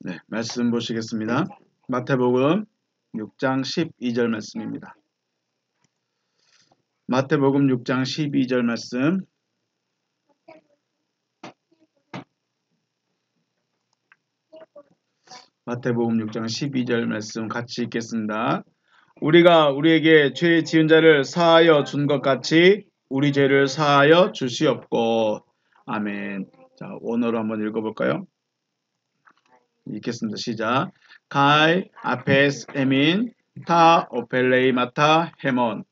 네, 말씀 보시겠습니다. 마태복음 6장 12절 말씀입니다. 마태복음 6장 12절 말씀. 마태복음 6장 12절 말씀 같이 읽겠습니다. 우리가 우리에게 죄 지은 자를 사하여 준 것 같이 우리 죄를 사하여 주시옵고. 아멘. 자, 원어로 한번 읽어볼까요? 읽겠습니다. 시작. Kai apes emin ta opelleimata hemon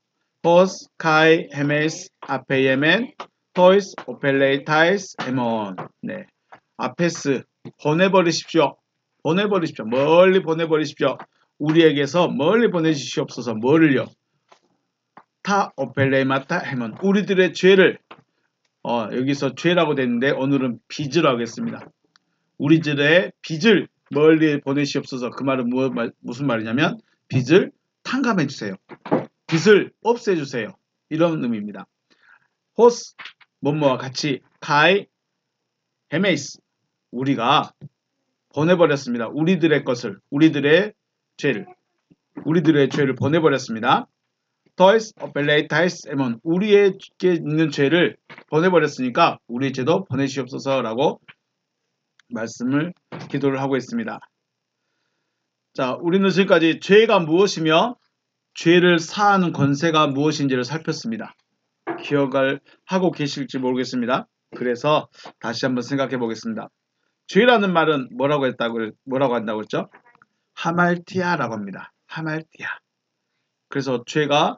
Hos kai hemes apeyemen tois opelleitais hemon. 네, 아페스 보내버리십시오. 보내버리십시오. 멀리 보내버리십시오. 우리에게서 멀리 보내주시옵소서. 뭐를요? 타 오펠레이마타 헤먼. 우리들의 죄를 여기서 죄라고 됐는데 오늘은 빚을 하겠습니다. 우리들의 빚을 멀리 보내시옵소서. 그 말은 무슨 말이냐면 빚을 탕감해 주세요. 빚을 없애 주세요. 이런 의미입니다. 호스 뭐뭐와 같이 카이 헤메이스 우리가 보내버렸습니다. 우리들의 것을 우리들의 죄를 보내버렸습니다. 토이스 오펠레이타이스 에몬 우리에게 있는 죄를 보내버렸으니까 우리의 죄도 보내시옵소서라고 말씀을 기도를 하고 있습니다. 자, 우리는 지금까지 죄가 무엇이며 죄를 사하는 권세가 무엇인지를 살폈습니다. 기억을 하고 계실지 모르겠습니다. 그래서 다시 한번 생각해 보겠습니다. 죄라는 말은 뭐라고 한다고 했죠? 하말티아라고 합니다. 하말티아. 그래서 죄가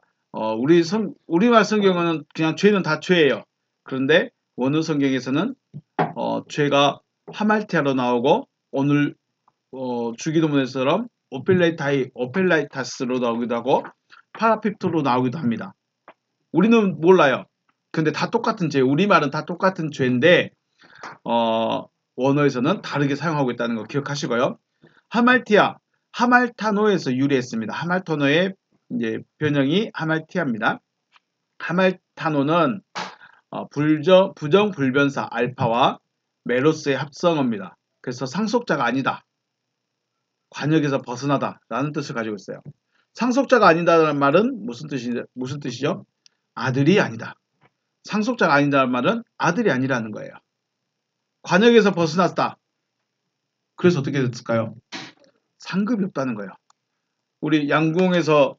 우리말 성경은 그냥 죄는 다 죄예요. 그런데 원어 성경에서는 죄가 하말티아로 나오고 오늘 주기도문에서처럼 오펠라이타스로 나오기도 하고 파라피토로 나오기도 합니다. 우리는 몰라요. 근데 다 똑같은 죄. 우리말은 다 똑같은 죄인데 원어에서는 다르게 사용하고 있다는 거 기억하시고요. 하말티아, 하말타노에서 유래했습니다. 하말타노의 이제 변형이 하말티아입니다. 하말타노는 부정 불변사 알파와 메로스의 합성어입니다. 그래서 상속자가 아니다. 관역에서 벗어나다 라는 뜻을 가지고 있어요. 상속자가 아니다라는 말은 무슨 뜻이죠? 아들이 아니다. 상속자가 아니다라는 말은 아들이 아니라는 거예요. 관역에서 벗어났다. 그래서 어떻게 됐을까요? 상급이 없다는 거예요. 우리 양궁에서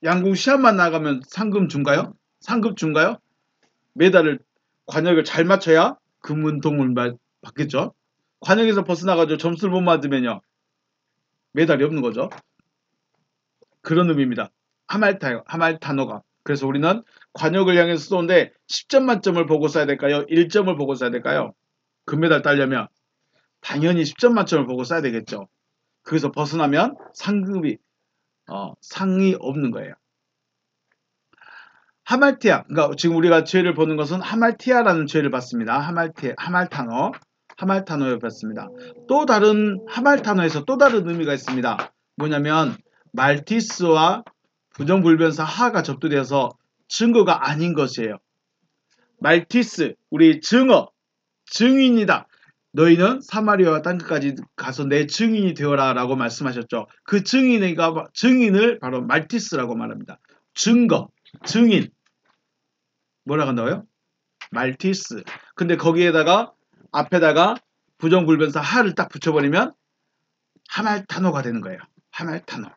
양궁 시합만 나가면 상금 준가요? 상급 준가요? 메달을 관역을 잘 맞춰야 금은동을 받겠죠. 관역에서 벗어나가지고 점수를 못 맞으면요 메달이 없는 거죠. 그런 의미입니다. 하말타노가. 그래서 우리는 관역을 향해서 쏘는데 10점 만점을 보고 쏴야 될까요? 1점을 보고 쏴야 될까요? 금메달 따려면 당연히 10점 만점을 보고 쏴야 되겠죠. 거기서 벗어나면 상급이 상이 없는 거예요. 하말티아, 그러니까 지금 우리가 죄를 보는 것은 하말티아라는 죄를 봤습니다. 하말타노에 봤습니다. 또 다른 하말타노에서 또 다른 의미가 있습니다. 뭐냐면 말티스와 부정불변사 하가 접두되어서 증거가 아닌 것이에요. 말티스, 우리 증인이다. 너희는 사마리아와 땅끝까지 가서 내 증인이 되어라 라고 말씀하셨죠. 그 증인을 바로 말티스라고 말합니다. 증거, 증인. 뭐라고 한다고요? 말티스. 근데 거기에다가 앞에다가 부정불변사 하를 딱 붙여버리면 하말타노가 되는 거예요. 하말타노.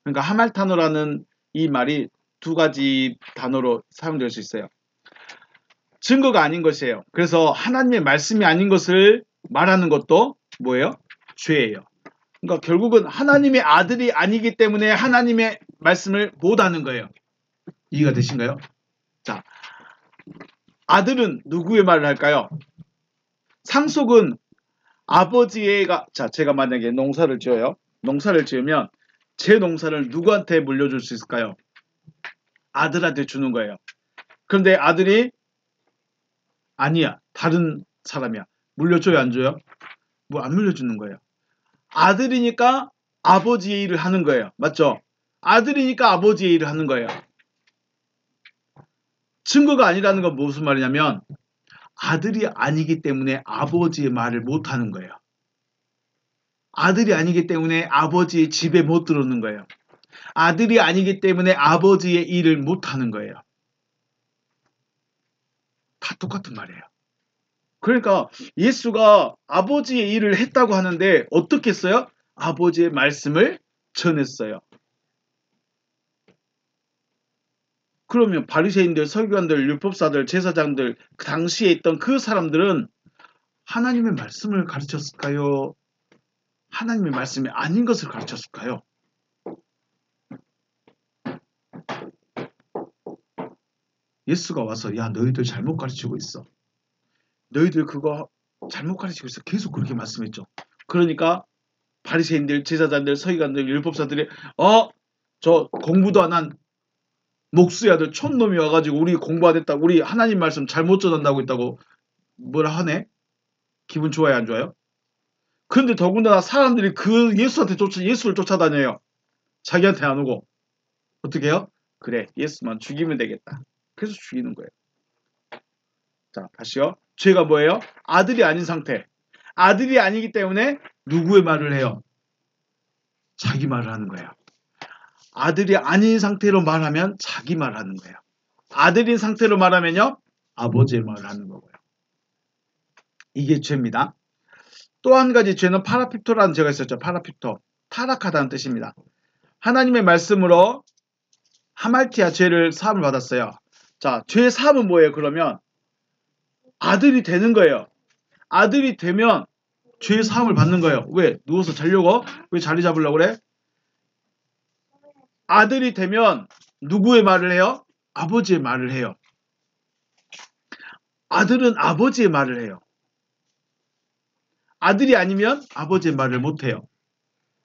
그러니까 하말타노라는 이 말이 두 가지 단어로 사용될 수 있어요. 증거가 아닌 것이에요. 그래서 하나님의 말씀이 아닌 것을 말하는 것도 뭐예요? 죄예요. 그러니까 결국은 하나님의 아들이 아니기 때문에 하나님의 말씀을 못하는 거예요. 이해가 되신가요? 자, 아들은 누구의 말을 할까요? 상속은 자, 제가 만약에 농사를 지어요. 농사를 지으면 제 농사를 누구한테 물려줄 수 있을까요? 아들한테 주는 거예요. 그런데 아들이 아니야. 다른 사람이야. 물려줘요, 안 줘요? 뭐 안 물려주는 거예요. 아들이니까 아버지의 일을 하는 거예요. 맞죠? 아들이니까 아버지의 일을 하는 거예요. 증거가 아니라는 건 무슨 말이냐면 아들이 아니기 때문에 아버지의 말을 못하는 거예요. 아들이 아니기 때문에 아버지의 집에 못 들어오는 거예요. 아들이 아니기 때문에 아버지의 일을 못하는 거예요. 다 똑같은 말이에요. 그러니까 예수가 아버지의 일을 했다고 하는데 어떻게 했어요? 아버지의 말씀을 전했어요. 그러면 바리새인들, 서기관들, 율법사들, 제사장들, 그 당시에 있던 그 사람들은 하나님의 말씀을 가르쳤을까요? 하나님의 말씀이 아닌 것을 가르쳤을까요? 예수가 와서 야 너희들 잘못 가르치고 있어. 너희들 그거 잘못 가르치고 있어. 계속 그렇게 말씀했죠. 그러니까 바리새인들, 제사장들, 서기관들, 율법사들이 저 공부도 안 한 목수의 아들 촌놈이 와가지고 우리 공부 안 했다고 우리 하나님 말씀 잘못 전한다고 있다고 뭐라 하네? 기분 좋아요 안 좋아요? 근데 더군다나 사람들이 그 예수를 쫓아다녀요. 자기한테 안 오고 어떻게 해요? 그래 예수만 죽이면 되겠다. 그래서 죽이는 거예요. 자 다시요. 죄가 뭐예요? 아들이 아닌 상태. 아들이 아니기 때문에 누구의 말을 해요? 자기 말을 하는 거예요. 아들이 아닌 상태로 말하면 자기 말을 하는 거예요. 아들인 상태로 말하면요. 아버지의 말을 하는 거고요. 이게 죄입니다. 또 한 가지 죄는 파라피토라는 죄가 있었죠. 파라피토. 타락하다는 뜻입니다. 하나님의 말씀으로 하말티아 죄를 사함을 받았어요. 자, 죄 사함은 뭐예요? 그러면 아들이 되는 거예요. 아들이 되면 죄 사함을 받는 거예요. 왜? 누워서 자려고? 왜 자리 잡으려고 그래? 아들이 되면 누구의 말을 해요? 아버지의 말을 해요. 아들은 아버지의 말을 해요. 아들이 아니면 아버지의 말을 못해요.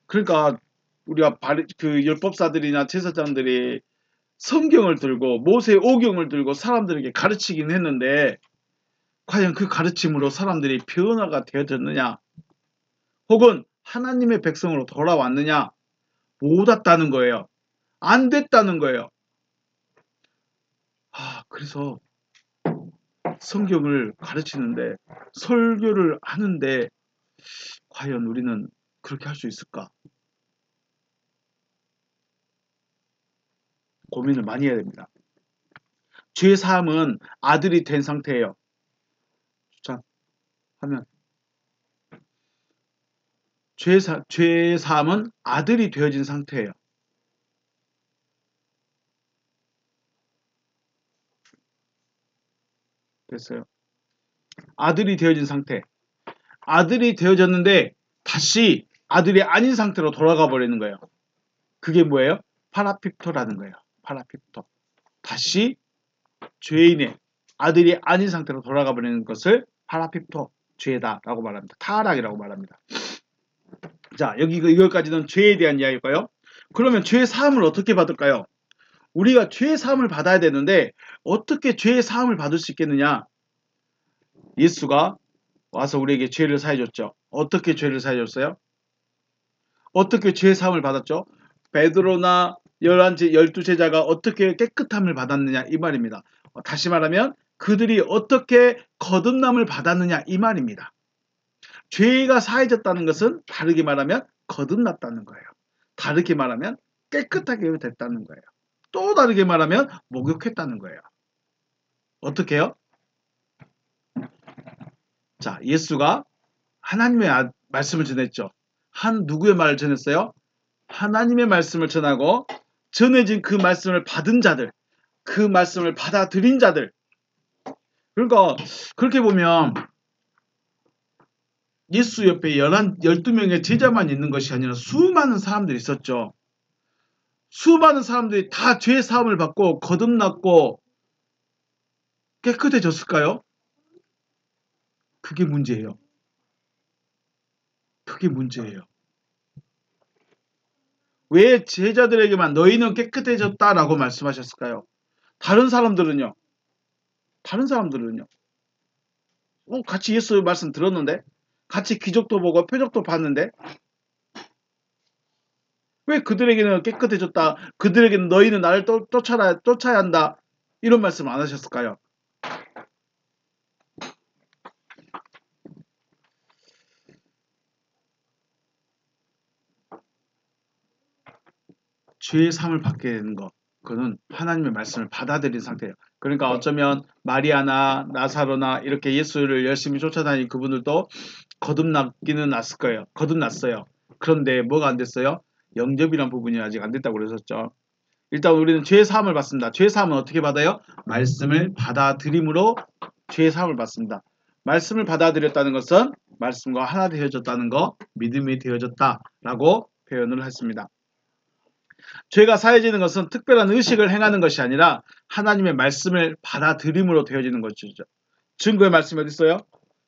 그러니까 우리가 그 율법사들이나 제사장들이 성경을 들고 모세 오경을 들고 사람들에게 가르치긴 했는데 과연 그 가르침으로 사람들이 변화가 되어졌느냐 혹은 하나님의 백성으로 돌아왔느냐 못 왔다는 거예요. 안 됐다는 거예요. 그래서 성경을 가르치는데 설교를 하는데 과연 우리는 그렇게 할 수 있을까? 고민을 많이 해야 됩니다. 죄 사함은 아들이 된 상태예요. 자, 하면 죄 사함은 아들이 되어진 상태예요. 됐어요. 아들이 되어진 상태. 아들이 되어졌는데 다시 아들이 아닌 상태로 돌아가 버리는 거예요. 그게 뭐예요? 파라피토라는 거예요. 파라피토. 다시 죄인의 아들이 아닌 상태로 돌아가 버리는 것을 파라피토 죄다라고 말합니다. 타락이라고 말합니다. 자, 이거까지는 죄에 대한 이야기일까요? 그러면 죄 사함을 어떻게 받을까요? 우리가 죄 사함을 받아야 되는데 어떻게 죄 사함을 받을 수 있겠느냐? 예수가 와서 우리에게 죄를 사해 줬죠. 어떻게 죄를 사해 줬어요? 어떻게 죄 사함을 받았죠? 베드로나 12제자가 어떻게 깨끗함을 받았느냐 이 말입니다. 다시 말하면 그들이 어떻게 거듭남을 받았느냐 이 말입니다. 죄가 사해졌다는 것은 다르게 말하면 거듭났다는 거예요. 다르게 말하면 깨끗하게 됐다는 거예요. 또 다르게 말하면 목욕했다는 거예요. 어떻게 해요? 자, 예수가 하나님의 말씀을 전했죠. 누구의 말을 전했어요? 하나님의 말씀을 전하고 전해진 그 말씀을 받은 자들, 그 말씀을 받아들인 자들. 그러니까 그렇게 보면 예수 옆에 12명의 제자만 있는 것이 아니라 수많은 사람들이 있었죠. 수많은 사람들이 다 죄 사함을 받고 거듭났고 깨끗해졌을까요? 그게 문제예요. 그게 문제예요. 왜 제자들에게만 너희는 깨끗해졌다라고 말씀하셨을까요? 다른 사람들은요? 같이 예수 말씀 들었는데? 같이 기적도 보고 표적도 봤는데? 왜 그들에게는 깨끗해졌다. 그들에게는 너희는 나를 쫓아야 한다. 이런 말씀 안 하셨을까요? 죄의 사함을 받게 되는 거. 그거는 하나님의 말씀을 받아들인 상태예요. 그러니까 어쩌면 마리아나 나사로나 이렇게 예수를 열심히 쫓아다니는 그분들도 거듭나기는 났을 거예요. 거듭났어요. 그런데 뭐가 안 됐어요? 영접이란 부분이 아직 안 됐다고 그러셨죠. 일단 우리는 죄의 사함을 받습니다. 죄의 사함은 어떻게 받아요? 말씀을 받아들임으로 죄의 사함을 받습니다. 말씀을 받아들였다는 것은 말씀과 하나 되어졌다는 거, 믿음이 되어졌다라고 표현을 했습니다. 죄가 사해지는 것은 특별한 의식을 행하는 것이 아니라 하나님의 말씀을 받아들임으로 되어지는 것이죠. 증거의 말씀이 어디 있어요?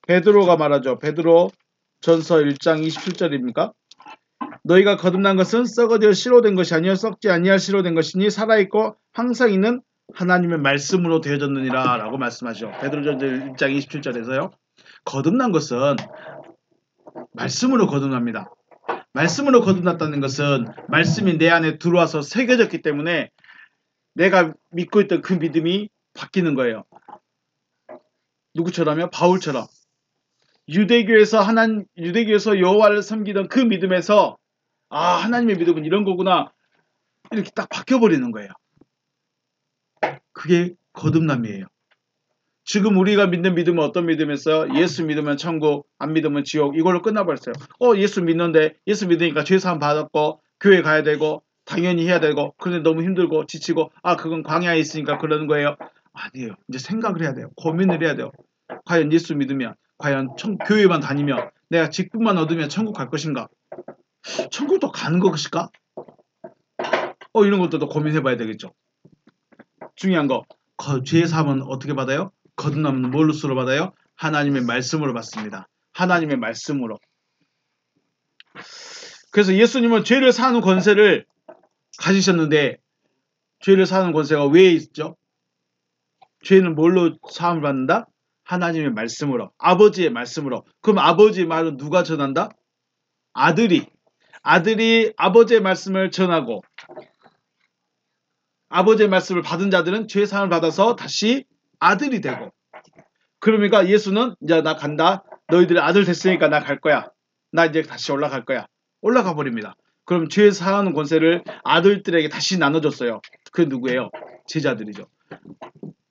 베드로가 말하죠. 베드로 전서 1장 27절입니까? 너희가 거듭난 것은 썩어져 씨로 된 것이 아니요 썩지 아니할 씨로 된 것이니 살아있고 항상 있는 하나님의 말씀으로 되어졌느니라 라고 말씀하죠. 베드로전서 1장 27절에서요. 거듭난 것은 말씀으로 거듭납니다. 말씀으로 거듭났다는 것은 말씀이 내 안에 들어와서 새겨졌기 때문에 내가 믿고 있던 그 믿음이 바뀌는 거예요. 누구처럼요? 바울처럼. 유대교에서 여호와를 섬기던 그 믿음에서 하나님의 믿음은 이런 거구나 이렇게 딱 바뀌어버리는 거예요. 그게 거듭남이에요. 지금 우리가 믿는 믿음은 어떤 믿음이었어요? 예수 믿으면 천국, 안 믿으면 지옥 이걸로 끝나버렸어요. 예수 믿는데 예수 믿으니까 죄사함 받았고 교회 가야 되고 당연히 해야 되고 그런데 너무 힘들고 지치고 그건 광야에 있으니까 그러는 거예요. 아니에요. 이제 생각을 해야 돼요. 고민을 해야 돼요. 과연 예수 믿으면 과연 교회만 다니면 내가 직분만 얻으면 천국 갈 것인가? 천국도 가는 것일까? 이런 것도 고민해 봐야 되겠죠. 중요한 거 죄 사함은 어떻게 받아요? 거듭남은 뭘로 받아요? 하나님의 말씀으로 받습니다. 하나님의 말씀으로. 그래서 예수님은 죄를 사하는 권세를 가지셨는데 죄를 사하는 권세가 왜 있죠? 죄는 뭘로 사함을 받는다? 하나님의 말씀으로. 아버지의 말씀으로. 그럼 아버지의 말은 누가 전한다? 아들이 아버지의 말씀을 전하고 아버지의 말씀을 받은 자들은 죄 사함을 받아서 다시 아들이 되고 그러니까 예수는 이제 나 간다. 너희들의 아들 됐으니까 나 갈 거야. 나 이제 다시 올라갈 거야. 올라가 버립니다. 그럼 죄 사하는 권세를 아들들에게 다시 나눠줬어요. 그 누구예요? 제자들이죠.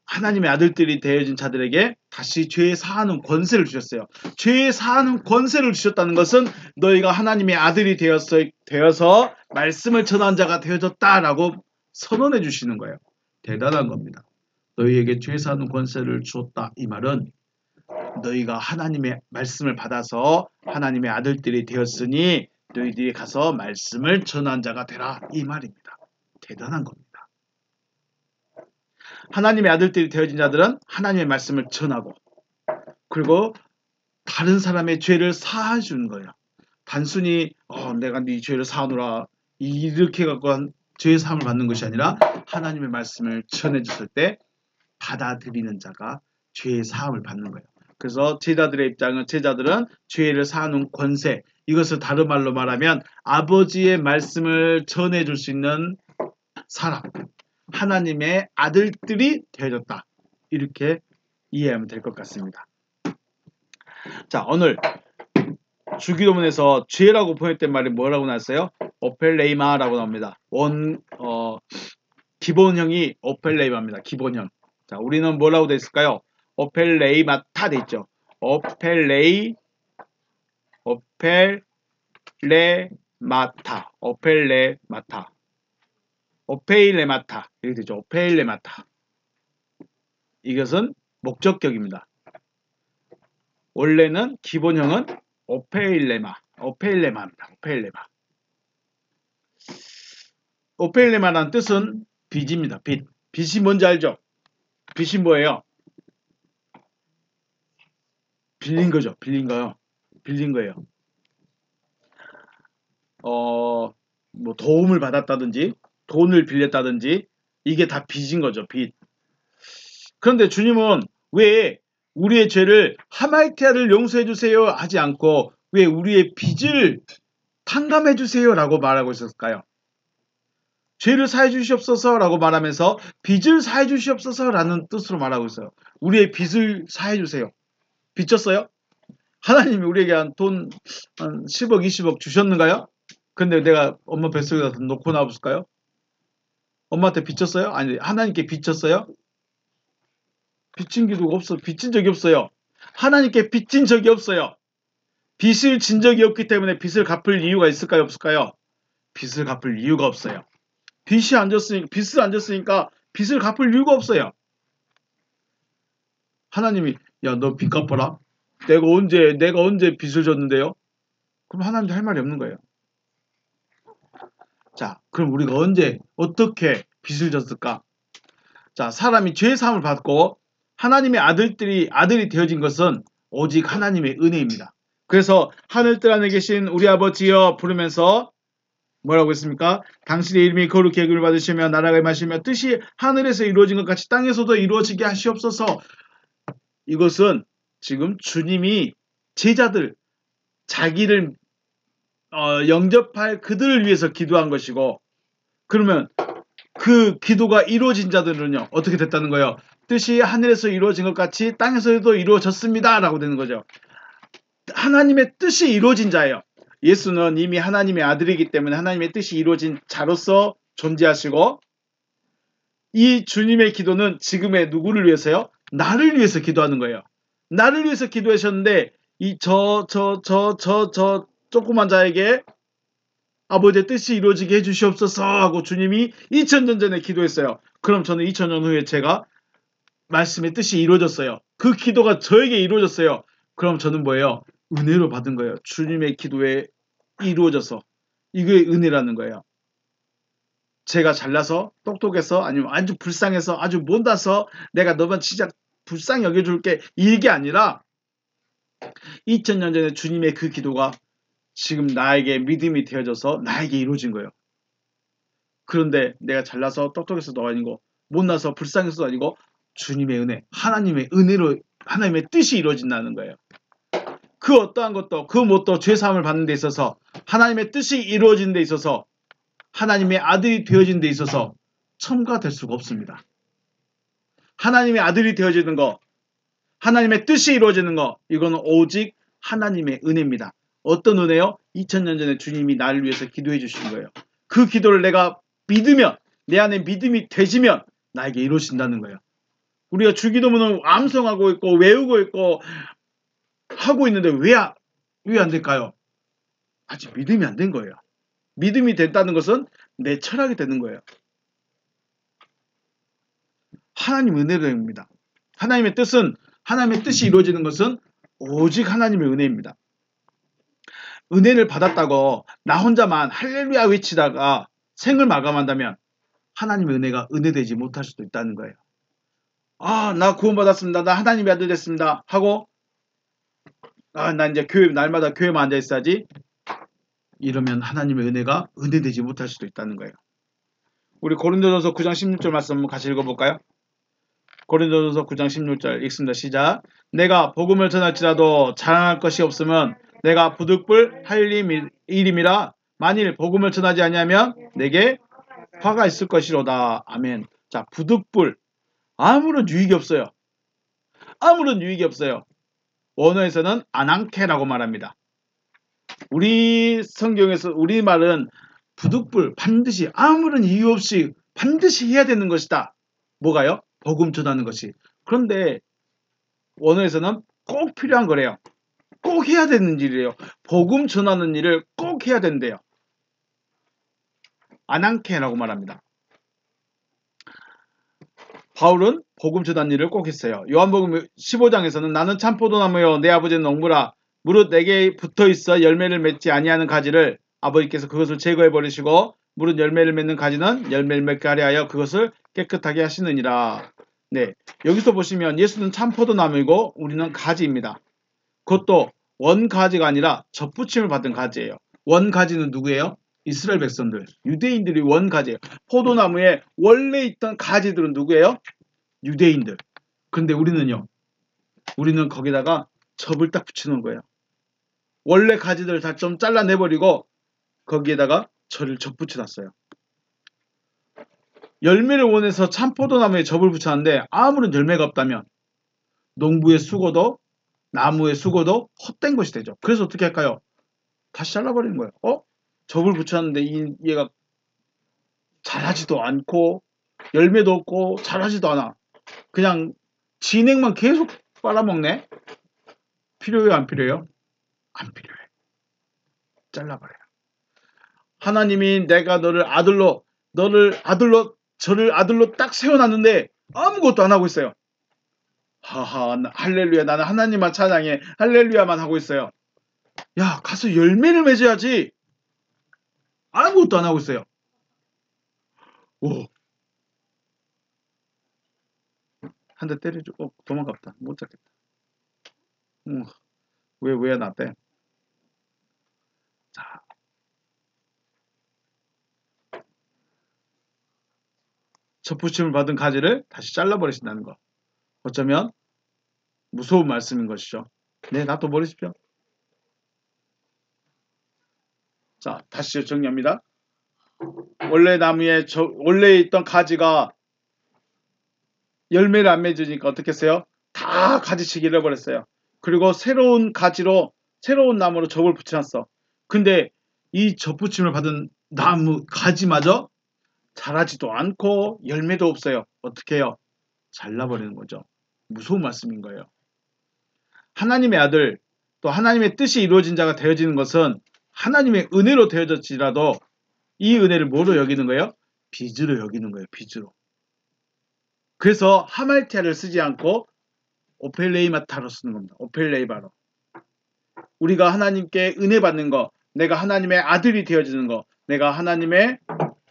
하나님의 아들들이 되어진 자들에게 다시 죄 사하는 권세를 주셨어요. 죄 사하는 권세를 주셨다는 것은 너희가 하나님의 아들이 되어서 말씀을 전한 자가 되어졌다라고 선언해 주시는 거예요. 대단한 겁니다. 너희에게 죄 사하는 권세를 주었다. 이 말은 너희가 하나님의 말씀을 받아서 하나님의 아들들이 되었으니 너희들이 가서 말씀을 전한 자가 되라. 이 말입니다. 대단한 겁니다. 하나님의 아들들이 되어진 자들은 하나님의 말씀을 전하고 그리고 다른 사람의 죄를 사해 주는 거예요. 단순히 내가 네 죄를 사하노라 이렇게 갖고 죄의 사함을 받는 것이 아니라 하나님의 말씀을 전해 줬을 때 받아들이는 자가 죄의 사함을 받는 거예요. 그래서 제자들의 입장은 제자들은 죄를 사하는 권세 이것을 다른 말로 말하면 아버지의 말씀을 전해줄 수 있는 사람 하나님의 아들들이 되어졌다. 이렇게 이해하면 될 것 같습니다. 자 오늘 주기도문에서 죄라고 보냈던 말이 뭐라고 나왔어요? 오펠레이마라고 나옵니다. 기본형이 오펠레이마입니다. 기본형. 자, 우리는 뭐라고 돼 있을까요? 오펠레이마타 돼 있죠. 오펠레마타 이렇게 되죠. 오펠레마타. 이것은 목적격입니다. 원래는 기본형은 오페일레마입니다. 오페일레마라는 뜻은 빚입니다. 빚. 빚이 뭔지 알죠? 빚이 뭐예요? 빌린 거죠. 빌린 거예요. 뭐 도움을 받았다든지 돈을 빌렸다든지 이게 다 빚인 거죠. 빚. 그런데 주님은 왜 우리의 죄를 하말티아를 용서해 주세요 하지 않고 왜 우리의 빚을 탕감해 주세요 라고 말하고 있었을까요? 죄를 사해 주시옵소서 라고 말하면서 빚을 사해 주시옵소서 라는 뜻으로 말하고 있어요. 우리의 빚을 사해 주세요. 빚졌어요? 하나님이 우리에게 한 10억 20억 주셨는가요? 근데 내가 엄마 뱃속에다 놓고 나왔을까요? 엄마한테 빚졌어요? 아니, 하나님께 빚졌어요? 빚진 기도가 없어. 빚진 적이 없어요. 하나님께 빚진 적이 없어요. 빚을 진 적이 없기 때문에 빚을 갚을 이유가 있을까요? 없을까요? 빚을 갚을 이유가 없어요. 빚을 안 졌으니까 빚을 갚을 이유가 없어요. 하나님이 야, 너 빚 갚아라. 내가 언제 빚을 졌는데요? 그럼 하나님도 할 말이 없는 거예요. 자, 그럼 우리가 언제 어떻게 빚을 졌을까? 자, 사람이 죄 사함을 받고 하나님의 아들이 되어진 것은 오직 하나님의 은혜입니다. 그래서 하늘뜰 안에 계신 우리 아버지여 부르면서 뭐라고 했습니까? 당신의 이름이 거룩히 여김을 받으시며 나라가 임하시며 뜻이 하늘에서 이루어진 것 같이 땅에서도 이루어지게 하시옵소서. 이것은 지금 주님이 제자들 자기를 영접할 그들을 위해서 기도한 것이고, 그러면 그 기도가 이루어진 자들은요 어떻게 됐다는 거예요? 뜻이 하늘에서 이루어진 것 같이 땅에서도 이루어졌습니다 라고 되는 거죠. 하나님의 뜻이 이루어진 자예요. 예수는 이미 하나님의 아들이기 때문에 하나님의 뜻이 이루어진 자로서 존재하시고, 이 주님의 기도는 지금의 누구를 위해서요? 나를 위해서 기도하는 거예요. 나를 위해서 기도하셨는데 이 조그만 자에게 아버지의 뜻이 이루어지게 해주시옵소서 하고 주님이 2000년 전에 기도했어요. 그럼 저는 2000년 후에 제가 말씀의 뜻이 이루어졌어요. 그 기도가 저에게 이루어졌어요. 그럼 저는 뭐예요? 은혜로 받은 거예요. 주님의 기도에 이루어져서. 이게 은혜라는 거예요. 제가 잘나서 똑똑해서 아니면 아주 불쌍해서 아주 못나서 내가 너만 진짜 불쌍히 여겨줄게 이게 아니라 2000년 전에 주님의 그 기도가 지금 나에게 믿음이 되어져서 나에게 이루어진 거예요. 그런데 내가 잘나서 똑똑해서도 아니고 못나서 불쌍해서도 아니고 주님의 은혜, 하나님의 은혜로 하나님의 뜻이 이루어진다는 거예요. 그 어떠한 것도 그 뭣도 죄사함을 받는 데 있어서 하나님의 뜻이 이루어진 데 있어서 하나님의 아들이 되어진 데 있어서 첨가될 수가 없습니다. 하나님의 아들이 되어지는 거, 하나님의 뜻이 이루어지는 거, 이거는 오직 하나님의 은혜입니다. 어떤 은혜요? 2000년 전에 주님이 나를 위해서 기도해 주신 거예요. 그 기도를 내가 믿으면, 내 안에 믿음이 되지면 나에게 이루어진다는 거예요. 우리가 주기도문을 암송하고 있고 외우고 있고 하고 있는데 왜 안 될까요? 아직 믿음이 안 된 거예요. 믿음이 됐다는 것은 내 철학이 되는 거예요. 하나님 은혜입니다. 하나님의 뜻이 이루어지는 것은 오직 하나님의 은혜입니다. 은혜를 받았다고 나 혼자만 할렐루야 외치다가 생을 마감한다면 하나님의 은혜가 은혜되지 못할 수도 있다는 거예요. 아, 나 구원받았습니다. 나 하나님의 아들 됐습니다. 하고 나 이제 날마다 교회만 앉아 있어야지. 이러면 하나님의 은혜가 은혜되지 못할 수도 있다는 거예요. 우리 고린도전서 9장 16절 말씀 한번 같이 읽어볼까요? 고린도전서 9장 16절 읽습니다. 시작. 내가 복음을 전할지라도 자랑할 것이 없으면 내가 부득불 할 일임이라. 만일 복음을 전하지 아니하면 내게 화가 있을 것이로다. 아멘. 자, 부득불. 아무런 유익이 없어요. 아무런 유익이 없어요. 원어에서는 아낭케라고 말합니다. 우리 성경에서 우리 말은 부득불, 반드시 아무런 이유 없이 반드시 해야 되는 것이다. 뭐가요? 복음 전하는 것이. 그런데 원어에서는 꼭 필요한 거래요. 꼭 해야 되는 일이에요. 복음 전하는 일을 꼭 해야 된대요. 아낭케라고 말합니다. 바울은 복음 전하는 일을 꼭 했어요. 요한복음 15장에서는 나는 참 포도나무요 내 아버지는 농부라. 무릇 내게 붙어있어 열매를 맺지 아니하는 가지를 아버지께서 그것을 제거해 버리시고 무릇 열매를 맺는 가지는 열매를 맺게 하려 하여 그것을 깨끗하게 하시느니라. 네, 여기서 보시면 예수는 참 포도나무이고 우리는 가지입니다. 그것도 원가지가 아니라 접붙임을 받은 가지예요. 원가지는 누구예요? 이스라엘 백성들, 유대인들이 원가지예요. 포도나무에 원래 있던 가지들은 누구예요? 유대인들. 그런데 우리는요, 우리는 거기다가 접을 딱 붙이는 거예요. 원래 가지들을 다 좀 잘라내버리고 거기에다가 접을 붙여놨어요. 열매를 원해서 참포도나무에 접을 붙였는데 아무런 열매가 없다면 농부의 수고도 나무의 수고도 헛된 것이 되죠. 그래서 어떻게 할까요? 다시 잘라버리는 거예요. 접을 붙였는데 얘가 자라지도 않고 열매도 없고 자라지도 않아. 그냥 진액만 계속 빨아먹네. 필요해요, 안 필요해요? 안 필요해. 잘라버려요. 하나님이 내가 저를 아들로 딱 세워놨는데 아무것도 안 하고 있어요. 하하, 할렐루야. 나는 하나님만 찬양해. 할렐루야만 하고 있어요. 야, 가서 열매를 맺어야지. 아무것도 안 하고 있어요. 오, 한 대 때려줘. 도망갔다. 못 잡겠다. 왜 나대? 자, 접붙임을 받은 가지를 다시 잘라버리신다는 거. 어쩌면 무서운 말씀인 것이죠. 네, 놔둬버리십시오. 자, 다시 정리합니다. 원래 있던 가지가 열매를 안 맺으니까 어떻게 했어요? 다 가지치기 잃어버렸어요. 그리고 새로운 나무로 접을 붙여놨어. 근데 이 접붙임을 받은 나무 가지마저 자라지도 않고 열매도 없어요. 어떻게 해요? 잘라버리는 거죠. 무서운 말씀인 거예요. 하나님의 아들, 또 하나님의 뜻이 이루어진 자가 되어지는 것은 하나님의 은혜로 되어졌지라도 이 은혜를 뭐로 여기는 거예요? 빚으로 여기는 거예요. 빚으로. 그래서 하말티아를 쓰지 않고 오펠레이마타로 쓰는 겁니다. 오펠레이바로. 우리가 하나님께 은혜 받는 거, 내가 하나님의 아들이 되어지는 거, 내가 하나님의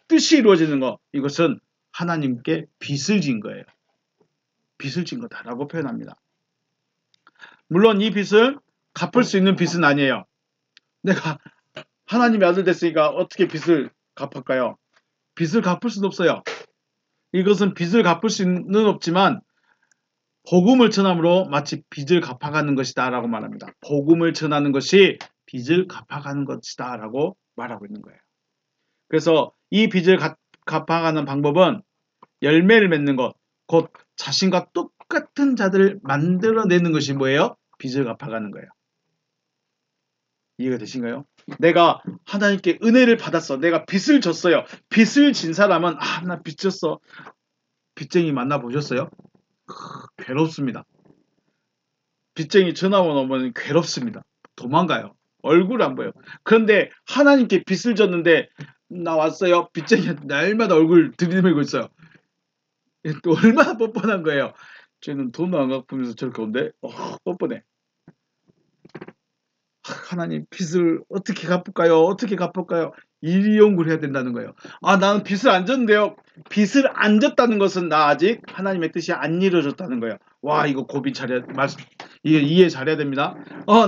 뜻이 이루어지는 거, 이것은 하나님께 빚을 진 거예요. 빚을 진 거다라고 표현합니다. 물론 이 빚을 갚을 수 있는 빚은 아니에요. 내가 하나님의 아들 됐으니까 어떻게 빚을 갚을까요? 빚을 갚을 수는 없어요. 이것은 빚을 갚을 수는 없지만 복음을 전함으로 마치 빚을 갚아가는 것이다 라고 말합니다. 복음을 전하는 것이 빚을 갚아가는 것이다 라고 말하고 있는 거예요. 그래서 이 빚을 갚아가는 방법은 열매를 맺는 것, 곧 자신과 똑같은 자들을 만들어내는 것이 뭐예요? 빚을 갚아가는 거예요. 이해가 되신가요? 내가 하나님께 은혜를 받았어. 내가 빚을 졌어요. 빚을 진 사람은 나 빚 졌어. 빚쟁이 만나보셨어요? 괴롭습니다. 빚쟁이 전화번 오면 괴롭습니다. 도망가요. 얼굴 안 보여. 그런데 하나님께 빚을 졌는데 나 왔어요. 빚쟁이한테 날마다 얼굴 들이밀고 있어요. 또 얼마나 뻔뻔한 거예요. 쟤는 돈 안 갚으면서 저렇게 온대? 뻔뻔해. 하나님 빚을 어떻게 갚을까요? 어떻게 갚을까요? 이 연구를 해야 된다는 거예요. 나는 빚을 안 졌는데요. 빚을 안 졌다는 것은 나 아직 하나님의 뜻이 안 이루어졌다는 거예요. 와, 이거 고비 잘해 말씀 이게 이해 잘해야 됩니다.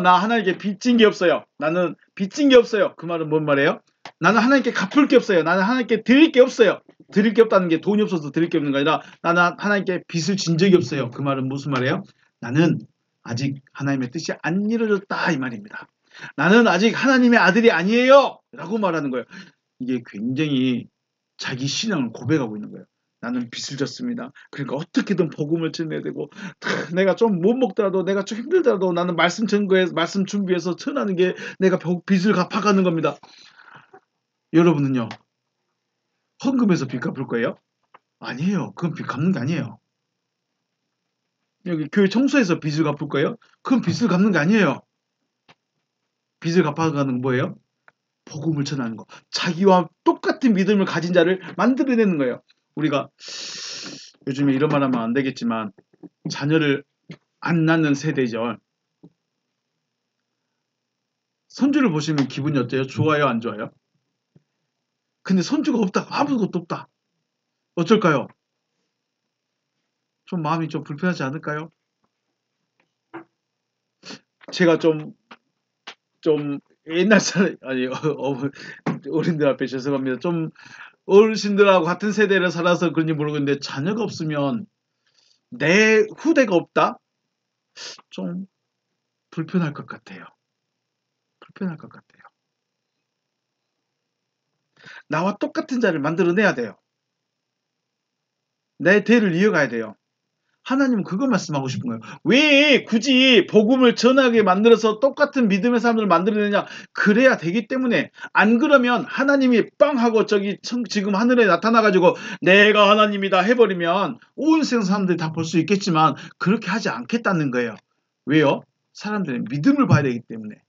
나 하나님께 빚진 게 없어요. 나는 빚진 게 없어요. 그 말은 뭔 말이에요? 나는 하나님께 갚을 게 없어요. 나는 하나님께 드릴 게 없어요. 드릴 게 없다는 게 돈이 없어서 드릴 게 없는 게 아니라 나는 하나님께 빚을 진 적이 없어요. 그 말은 무슨 말이에요? 나는 아직 하나님의 뜻이 안 이루어졌다 이 말입니다. 나는 아직 하나님의 아들이 아니에요 라고 말하는 거예요. 이게 굉장히 자기 신앙을 고백하고 있는 거예요. 나는 빚을 졌습니다. 그러니까 어떻게든 복음을 전해야 되고 내가 좀 못 먹더라도 내가 좀 힘들더라도 나는 말씀 준비해서 전하는 게 내가 빚을 갚아가는 겁니다. 여러분은요? 헌금해서 빚 갚을 거예요? 아니에요. 그건 빚 갚는 게 아니에요. 여기 교회 청소해서 빚을 갚을 거예요? 그건 빚을 갚는 게 아니에요. 빚을 갚아가는 뭐예요? 복음을 전하는 거. 자기와 똑같은 믿음을 가진 자를 만들어내는 거예요. 우리가 요즘에 이런 말 하면 안 되겠지만 자녀를 안 낳는 세대죠. 손주를 보시면 기분이 어때요? 좋아요? 안 좋아요? 근데 손주가 없다. 아무것도 없다. 어쩔까요? 좀 마음이 좀 불편하지 않을까요? 제가 좀 옛날 사람 아니 어른들 앞에 죄송합니다. 좀 어르신들하고 같은 세대를 살아서 그런지 모르겠는데 자녀가 없으면 내 후대가 없다? 좀 불편할 것 같아요. 불편할 것 같아요. 나와 똑같은 자를 만들어내야 돼요. 내 대를 이어가야 돼요. 하나님은 그거 말씀하고 싶은 거예요. 왜 굳이 복음을 전하게 만들어서 똑같은 믿음의 사람들을 만들어내냐? 그래야 되기 때문에. 안 그러면 하나님이 빵 하고 저기 지금 하늘에 나타나가지고 내가 하나님이다 해버리면 온 세상 사람들이 다 볼 수 있겠지만 그렇게 하지 않겠다는 거예요. 왜요? 사람들은 믿음을 봐야 되기 때문에.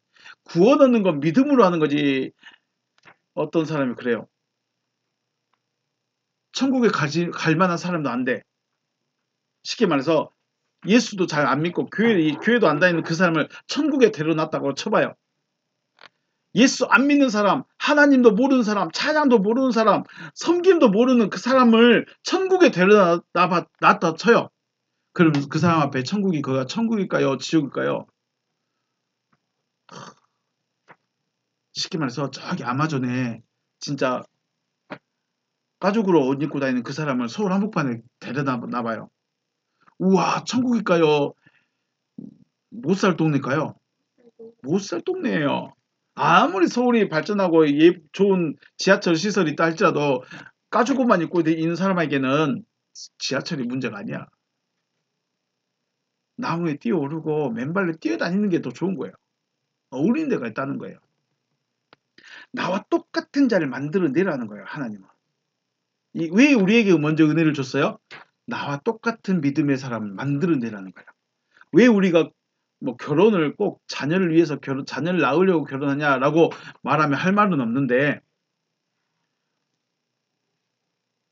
구원 얻는 건 믿음으로 하는 거지. 어떤 사람이 그래요. 천국에 갈 만한 사람도 안 돼. 쉽게 말해서 예수도 잘 안 믿고 교회도 안 다니는 그 사람을 천국에 데려놨다고 쳐봐요. 예수 안 믿는 사람, 하나님도 모르는 사람, 찬양도 모르는 사람, 섬김도 모르는 그 사람을 천국에 데려놨다 쳐요. 그럼 그 사람 앞에 천국이 그가 천국일까요? 지옥일까요? 쉽게 말해서 저기 아마존에 진짜 가죽으로 옷 입고 다니는 그 사람을 서울 한복판에 데려놔봐요. 우와, 천국일까요? 못 살 동네일까요? 못 살 동네예요. 아무리 서울이 발전하고 좋은 지하철 시설이 있다 할지라도 가죽옷만 입고 있는 사람에게는 지하철이 문제가 아니야. 나무에 뛰어오르고 맨발로 뛰어다니는 게 더 좋은 거예요. 어울리는 데가 있다는 거예요. 나와 똑같은 자를 만들어내라는 거예요. 하나님은. 왜 우리에게 먼저 은혜를 줬어요? 나와 똑같은 믿음의 사람을 만들어내라는 거예요. 왜 우리가 뭐 결혼을 꼭 자녀를 위해서 자녀를 낳으려고 결혼하냐라고 말하면 할 말은 없는데,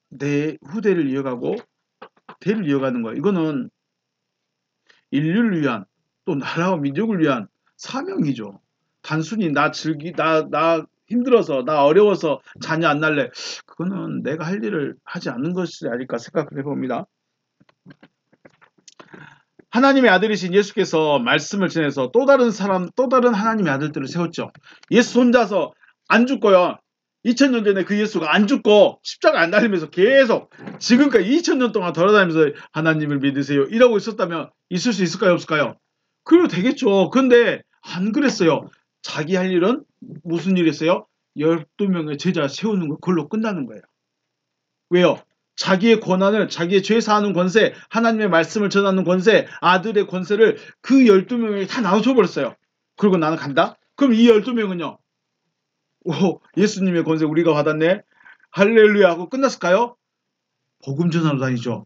내 후대를 이어가고 대를 이어가는 거예요. 이거는 인류를 위한, 또 나라와 민족을 위한 사명이죠. 단순히 나 힘들어서, 나 어려워서 자녀 안 낳을래, 그거는 내가 할 일을 하지 않는 것이 아닐까 생각을 해봅니다. 하나님의 아들이신 예수께서 말씀을 전해서 또 다른 하나님의 아들들을 세웠죠. 예수 혼자서 안 죽고요. 2000년 전에 그 예수가 안 죽고 십자가 안 달리면서 계속 지금까지 2000년 동안 돌아다니면서 하나님을 믿으세요 이러고 있었다면 있을 수 있을까요? 없을까요? 그래도 되겠죠. 근데 안 그랬어요. 자기 할 일은 무슨 일이었어요? 12명의 제자 세우는 거, 그걸로 끝나는 거예요. 왜요? 자기의 권한을, 자기의 죄 사하는 권세, 하나님의 말씀을 전하는 권세, 아들의 권세를 그 12명에게 다 나눠줘 버렸어요. 그리고 나는 간다? 그럼 이 12명은요? 오, 예수님의 권세 우리가 받았네? 할렐루야 하고 끝났을까요? 복음 전하러 다니죠.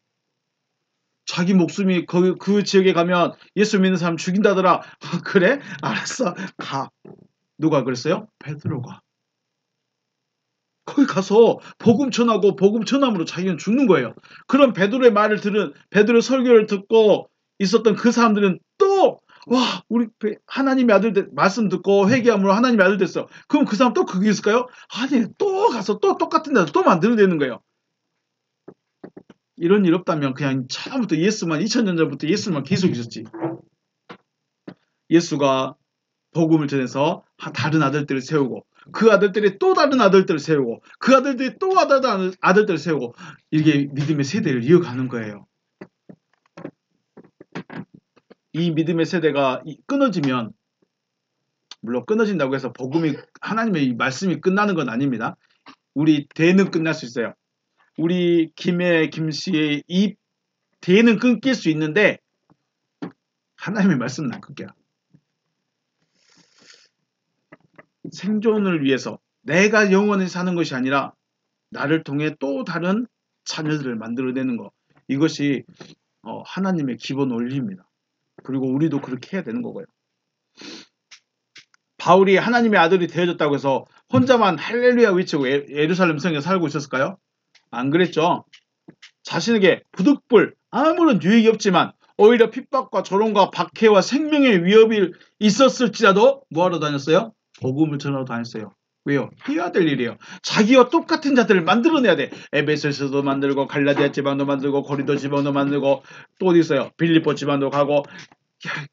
자기 목숨이 그 지역에 가면 예수 믿는 사람 죽인다더라. 그래? 알았어. 가. 누가 그랬어요? 베드로가. 거기 가서 복음 전하고 복음 전함으로 자기는 죽는 거예요. 그럼 베드로의 말을 들은, 베드로의 설교를 듣고 있었던 그 사람들은 또 와, 우리 하나님의 아들 말씀 듣고 회개함으로 하나님의 아들 됐어. 그럼 그 사람 또 그게 있을까요? 아니, 또 가서 또 똑같은 데서 또 만들어내는 거예요. 이런 일 없다면 그냥 처음부터 2000년 전부터 예수만 계속 있었지. 예수가 복음을 전해서 다른 아들들을 세우고, 그 아들들이 또 다른 아들들을 세우고, 그 아들들이 또 다른 아들들을 세우고, 이게 믿음의 세대를 이어가는 거예요. 이 믿음의 세대가 끊어지면, 물론 끊어진다고 해서 복음이, 하나님의 말씀이 끝나는 건 아닙니다. 우리 대는 끝날 수 있어요. 우리 김씨의 이 대는 끊길 수 있는데 하나님의 말씀은 안 끊겨요. 생존을 위해서 내가 영원히 사는 것이 아니라 나를 통해 또 다른 자녀들을 만들어내는 것, 이것이 하나님의 기본 원리입니다. 그리고 우리도 그렇게 해야 되는 거고요. 바울이 하나님의 아들이 되어졌다고 해서 혼자만 할렐루야 외치고 예루살렘 성에 살고 있었을까요? 안 그랬죠. 자신에게 부득불 아무런 유익이 없지만 오히려 핍박과 조롱과 박해와 생명의 위협이 있었을지라도 뭐하러 다녔어요? 복음을 전하러 다녔어요. 왜요? 해야 될 일이에요. 자기와 똑같은 자들을 만들어내야 돼. 에베소서도 만들고 갈라디아 지방도 만들고 고린도 지방도 만들고 또 어디 있어요? 빌립보 지방도 가고,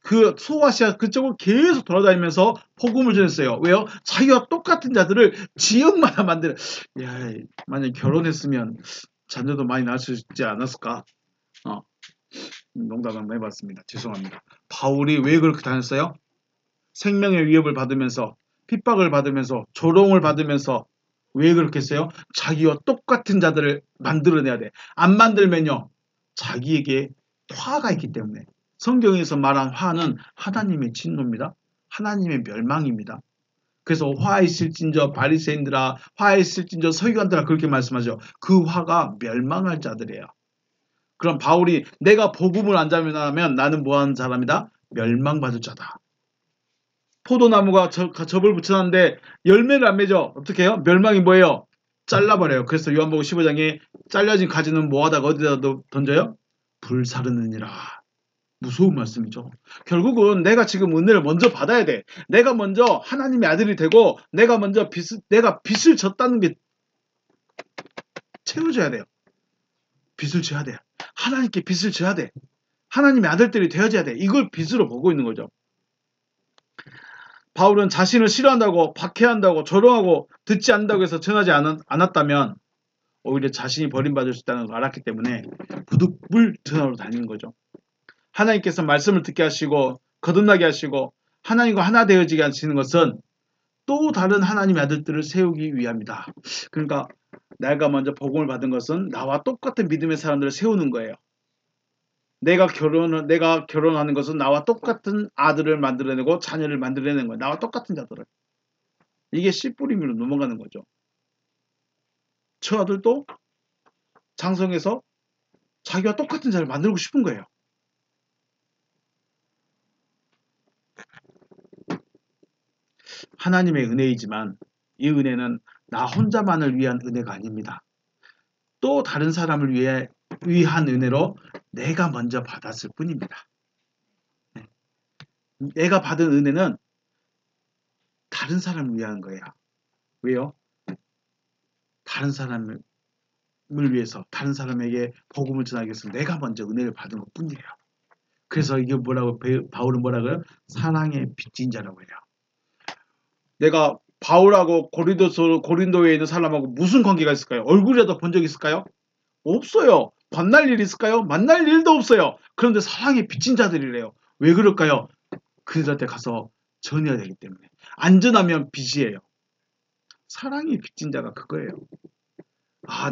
그 소아시아 그쪽을 계속 돌아다니면서 복음을 전했어요. 왜요? 자기와 똑같은 자들을 지역마다 만들어. 야, 만약 결혼했으면 자녀도 많이 낳을 수 있지 않았을까? 농담 한번 해봤습니다. 죄송합니다. 바울이 왜 그렇게 다녔어요? 생명의 위협을 받으면서, 핍박을 받으면서, 조롱을 받으면서. 왜 그렇게 했어요? 자기와 똑같은 자들을 만들어내야 돼. 안 만들면요, 자기에게 화가 있기 때문에. 성경에서 말한 화는 하나님의 진노입니다. 하나님의 멸망입니다. 그래서 화 있을진저 바리새인들아, 화 있을진저 서기관들아, 그렇게 말씀하죠. 그 화가 멸망할 자들이에요. 그럼 바울이 내가 복음을 안 전하면 나는 뭐하는 사람이다? 멸망받을 자다. 포도나무가 접을 붙여놨는데 열매를 안 맺어. 어떻게 해요? 멸망이 뭐예요? 잘라버려요. 그래서 요한복음 15장에 잘려진 가지는 뭐하다가 어디다 던져요? 불사르느니라. 무서운 말씀이죠. 결국은 내가 지금 은혜를 먼저 받아야 돼. 내가 먼저 하나님의 아들이 되고 내가 먼저 내가 빚을 졌다는 게 채워져야 돼요. 빚을 져야 돼. 하나님께 빚을 져야 돼. 하나님의 아들들이 되어져야 돼. 이걸 빚으로 보고 있는 거죠. 바울은 자신을 싫어한다고, 박해한다고, 조롱하고, 듣지 않는다고 해서 전하지 않았다면 오히려 자신이 버림받을 수 있다는 걸 알았기 때문에 부득불 전하러 다니는 거죠. 하나님께서 말씀을 듣게 하시고 거듭나게 하시고 하나님과 하나 되어지게 하시는 것은 또 다른 하나님의 아들들을 세우기 위함이다. 그러니까 내가 먼저 복음을 받은 것은 나와 똑같은 믿음의 사람들을 세우는 거예요. 내가 결혼하는 것은 나와 똑같은 아들을 만들어내고 자녀를 만들어내는 거예요. 나와 똑같은 자들을. 이게 씨 뿌림으로 넘어가는 거죠. 저 아들도 장성해서 자기와 똑같은 자를 만들고 싶은 거예요. 하나님의 은혜이지만 이 은혜는 나 혼자만을 위한 은혜가 아닙니다. 또 다른 사람을 위한 은혜로 내가 먼저 받았을 뿐입니다. 내가 받은 은혜는 다른 사람을 위한 거예요. 왜요? 다른 사람을 위해서, 다른 사람에게 복음을 전하기 위해서 내가 먼저 은혜를 받은 것 뿐이에요. 그래서 이게 바울은 뭐라고요? 사랑의 빚진 자라고 해요. 내가 바울하고 고린도에 있는 사람하고 무슨 관계가 있을까요? 얼굴이라도 본 적 있을까요? 없어요. 만날 일 있을까요? 만날 일도 없어요. 그런데 사랑의 빚진 자들이래요. 왜 그럴까요? 그들한테 가서 전해야 되기 때문에. 안전하면 빚이에요. 사랑의 빚진 자가 그거예요.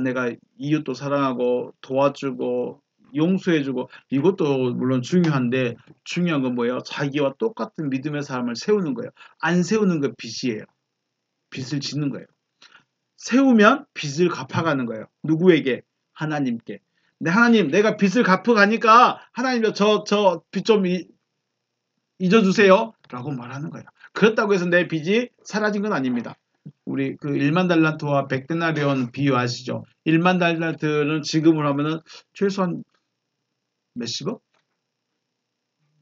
내가 이웃도 사랑하고 도와주고 용서해주고 이것도 물론 중요한데 중요한 건 뭐예요? 자기와 똑같은 믿음의 사람을 세우는 거예요. 안 세우는 거 빚이에요. 빚을 짓는 거예요. 세우면 빚을 갚아가는 거예요. 누구에게? 하나님께. 근데 하나님 내가 빚을 갚아가니까 하나님 저 빚 좀 잊어주세요 라고 말하는 거예요. 그렇다고 해서 내 빚이 사라진 건 아닙니다. 우리 그 1만 달란트와 100데나리온 비유 아시죠? 1만 달란트는 지금으로 하면은 최소한 몇십억?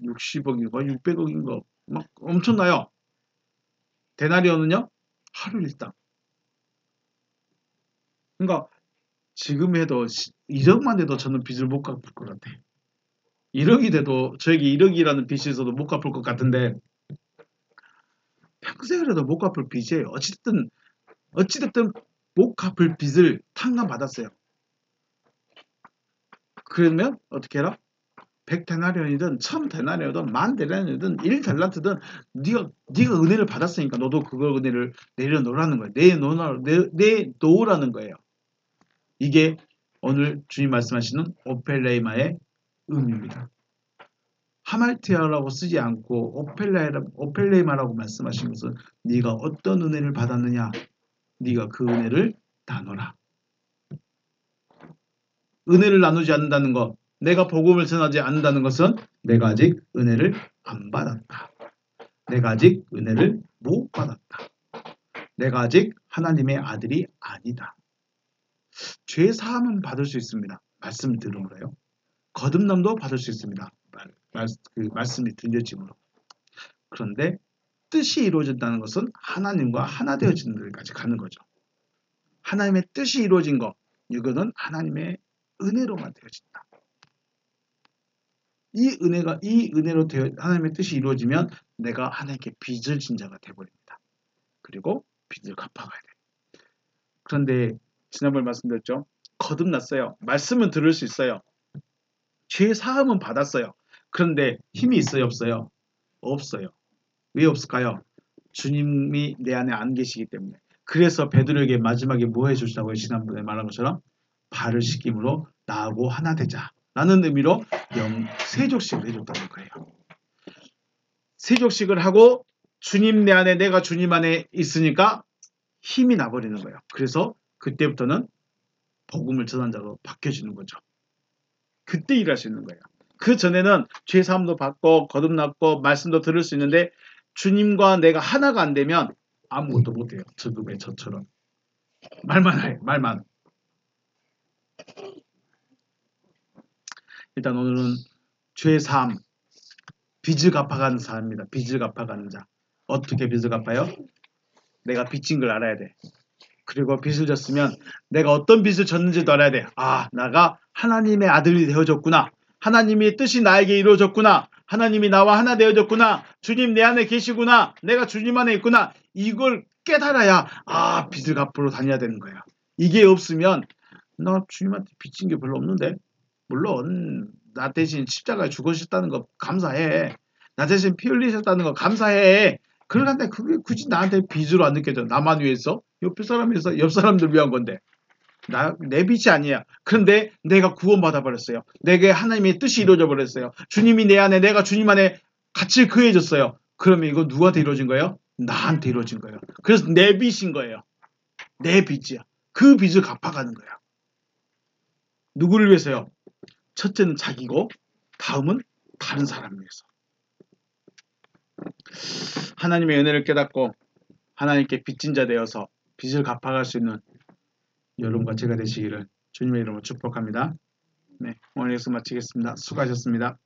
60억인가 600억인가 막 엄청나요. 데나리온은요? 하루 일당. 그러니까 지금 해도 1억만 돼도 저는 빚을 못 갚을 것 같아. 1억이 돼도 저에게 1억이라는 빚이 있어도 못 갚을 것 같은데 평생이라도 못 갚을 빚이에요. 어찌됐든 못 갚을 빚을 탕감받았어요. 그러면 어떻게 해라? 100데나리온이든 1000데나리온이든 10,000데나리온이든 1달란트든 네가 은혜를 받았으니까 너도 그걸 은혜를 내려놓으라는 거예요. 내놓으라는 거예요. 이게 오늘 주님 말씀하시는 오펠레이마의 의미입니다. 하말티아라고 쓰지 않고 오펠레이마라고 말씀하신 것은 네가 어떤 은혜를 받았느냐, 네가 그 은혜를 나눠라. 은혜를 나누지 않는다는 것, 내가 복음을 전하지 않는다는 것은 내가 아직 은혜를 안 받았다. 내가 아직 은혜를 못 받았다. 내가 아직 하나님의 아들이 아니다. 죄 사함은 받을 수 있습니다. 말씀을 들음으로요. 거듭남도 받을 수 있습니다. 그 말씀이 들려짐으로. 그런데 뜻이 이루어진다는 것은 하나님과 하나 되어지는 데까지 가는 거죠. 하나님의 뜻이 이루어진 것, 이거는 하나님의 은혜로만 되어진다. 이 은혜로 하나님의 뜻이 이루어지면 내가 하나님께 빚을 진 자가 되어버립니다. 그리고 빚을 갚아가야 돼. 그런데 지난번에 말씀드렸죠. 거듭났어요. 말씀은 들을 수 있어요. 죄 사함은 받았어요. 그런데 힘이 있어요, 없어요? 없어요. 왜 없을까요? 주님이 내 안에 안 계시기 때문에. 그래서 베드로에게 마지막에 뭐 해주시라고요? 지난번에 말한 것처럼 발을 씻김으로 나하고 하나 되자 라는 의미로 세족식을 해줬다는 거예요. 세족식을 하고 주님 내 안에 내가 주님 안에 있으니까 힘이 나버리는 거예요. 그래서 그때부터는 복음을 전한 자로 바뀌어지는 거죠. 그때 일할 수 있는 거예요. 그 전에는 죄사함도 받고 거듭났고 말씀도 들을 수 있는데 주님과 내가 하나가 안 되면 아무것도 못해요. 저급의 저처럼. 말만 해. 말만. 일단 오늘은 죄사함, 빚을 갚아가는 사람입니다. 빚을 갚아가는 자. 어떻게 빚을 갚아요? 내가 빚진 걸 알아야 돼. 그리고 빚을 졌으면 내가 어떤 빚을 졌는지도 알아야 돼. 아, 나가 하나님의 아들이 되어졌구나. 하나님의 뜻이 나에게 이루어졌구나. 하나님이 나와 하나 되어졌구나. 주님 내 안에 계시구나. 내가 주님 안에 있구나. 이걸 깨달아야 빚을 갚으러 다녀야 되는 거야. 이게 없으면 나 주님한테 빚진 게 별로 없는데. 물론 나 대신 십자가에 죽으셨다는 거 감사해. 나 대신 피 흘리셨다는 거 감사해. 그런데 그게 굳이 나한테 빚으로 안 느껴져. 나만 위해서? 옆 사람에서 옆 사람들 위한 건데. 내 빚이 아니야. 그런데 내가 구원받아 버렸어요. 내게 하나님의 뜻이 이루어져 버렸어요. 주님이 내 안에 내가 주님 안에 같이 거해졌어요. 그러면 이거 누구한테 이루어진 거예요? 나한테 이루어진 거예요. 그래서 내 빚인 거예요. 내 빚이야. 그 빚을 갚아가는 거야. 누구를 위해서요? 첫째는 자기고 다음은 다른 사람을 위해서. 하나님의 은혜를 깨닫고 하나님께 빚진 자 되어서 빚을 갚아갈 수 있는 여러분과 제가 되시기를 주님의 이름으로 축복합니다. 네, 오늘 여기서 마치겠습니다. 수고하셨습니다.